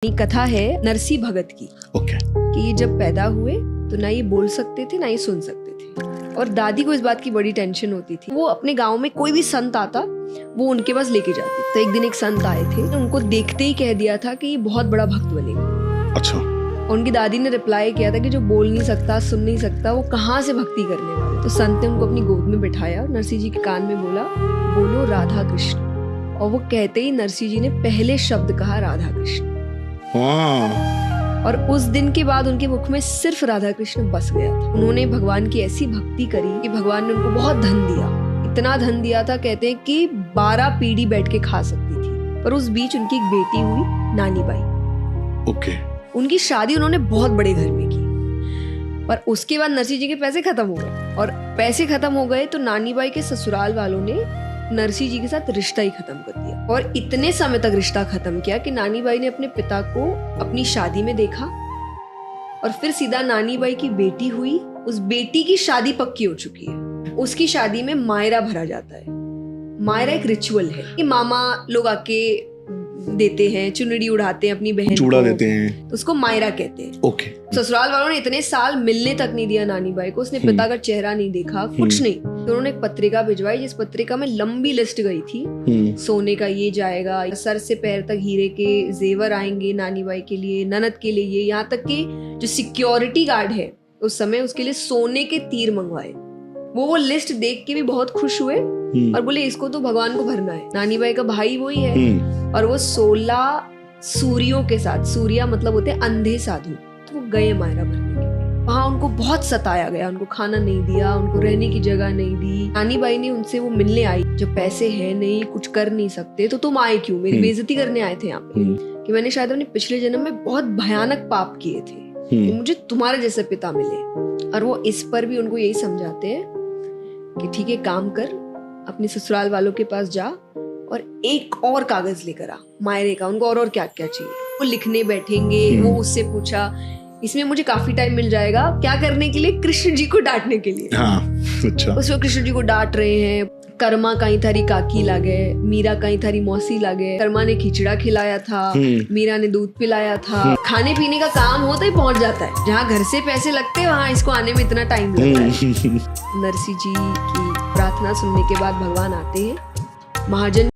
ये कथा है नरसी भगत की। ओके। कि ये जब पैदा हुए तो ना ये बोल सकते थे ना ये सुन सकते थे, और दादी को इस बात की बड़ी टेंशन होती थी। वो अपने गांव में कोई भी संत आता वो उनके पास लेके जाती। तो एक दिन एक संत आए थे, उनको देखते ही कह दिया था कि ये बहुत बड़ा भक्त बनेगा। अच्छा। और उनकी दादी ने रिप्लाई किया था कि जो बोल नहीं सकता सुन नहीं सकता वो कहाँ से भक्ति करने वाला। तो संत ने उनको अपनी गोद में बिठाया और नरसी जी के कान में बोला, बोलो राधा कृष्ण। और वो कहते ही नरसी जी ने पहले शब्द कहा राधा कृष्ण। और उस दिन के बाद उनके मुख में सिर्फ राधा कृष्ण बस गया था। उन्होंने भगवान की ऐसी भक्ति करी कि भगवान ने उनको बहुत धन दिया। इतना धन दिया था, कहते हैं कि 12 पीढ़ी बैठ के खा सकती थी। पर उस बीच उनकी एक बेटी हुई, नानी बाई। ओके। उनकी शादी उन्होंने बहुत बड़े घर में की। पर उसके बाद नरसी जी के पैसे खत्म हो गए, और पैसे खत्म हो गए तो नानी बाई के ससुराल वालों ने नरसी जी के साथ रिश्ता ही खत्म कर दिया। और इतने समय तक रिश्ता खत्म किया कि नानी बाई ने अपने पिता को अपनी शादी में देखा, और फिर सीधा नानी बाई की बेटी हुई। उस बेटी की शादी पक्की हो चुकी है। उसकी शादी में मायरा भरा जाता है। मायरा एक रिचुअल है कि मामा लोग आके देते हैं, चुनरी उड़ाते हैं अपनी बहन चूड़ा को, देते हैं, तो उसको मायरा कहते हैं। ओके। ससुराल वालों ने इतने साल मिलने तक नहीं दिया नानी बाई को। उसने पिता का चेहरा नहीं देखा, कुछ नहीं। तो उन्होंने एक पत्रिका भिजवाई, जिस पत्रिका में लंबी लिस्ट गई थी। सोने का ये जाएगा, सर से पैर तक हीरे के जेवर आएंगे नानी बाई के लिए, ननद के लिए ये, यहाँ तक कि जो सिक्योरिटी गार्ड है उस समय उसके लिए सोने के तीर मंगवाए। वो लिस्ट देख के भी बहुत खुश हुए और बोले इसको तो भगवान को भरना है। नानी बाई का भाई वही है, और वो 16 सूर्यों के साथ, सूर्या मतलब होते हैं अंधे साधु, तो वो गए मायरा भरने के लिए। वहाँ उनको बहुत सताया गया, उनको खाना नहीं दिया, उनको रहने की जगह नहीं दी। नानी बाई ने उनसे वो मिलने आई, जब पैसे है नहीं, कुछ कर नहीं सकते, तो तुम आए क्यों? मेरी बेइज्जती करने आए थे यहाँ पे कि मैंने शायद अपने पिछले जन्म में बहुत भयानक पाप किए थे कि मुझे तुम्हारे जैसे पिता मिले। और वो इस पर भी उनको यही समझाते हैं कि ठीक है, काम कर, अपने ससुराल वालों के पास जा और एक और कागज लेकर आ मायरे का। उनको और क्या क्या चाहिए वो लिखने बैठेंगे। वो उससे पूछा, इसमें मुझे काफी टाइम मिल जाएगा, क्या करने के लिए? कृष्ण जी को डांटने के लिए। हाँ, अच्छा। उसमें कृष्ण जी को डांट रहे हैं। कर्मा कहीं थारी काकी लागे, मीरा कहीं थारी मौसी लागे। कर्मा ने खिचड़ा खिलाया था, मीरा ने दूध पिलाया था। खाने पीने का काम होता ही पहुंच जाता है। जहाँ घर से पैसे लगते हैं वहाँ इसको आने में इतना टाइम लगता है। नरसी जी की प्रार्थना सुनने के बाद भगवान आते हैं। महाजन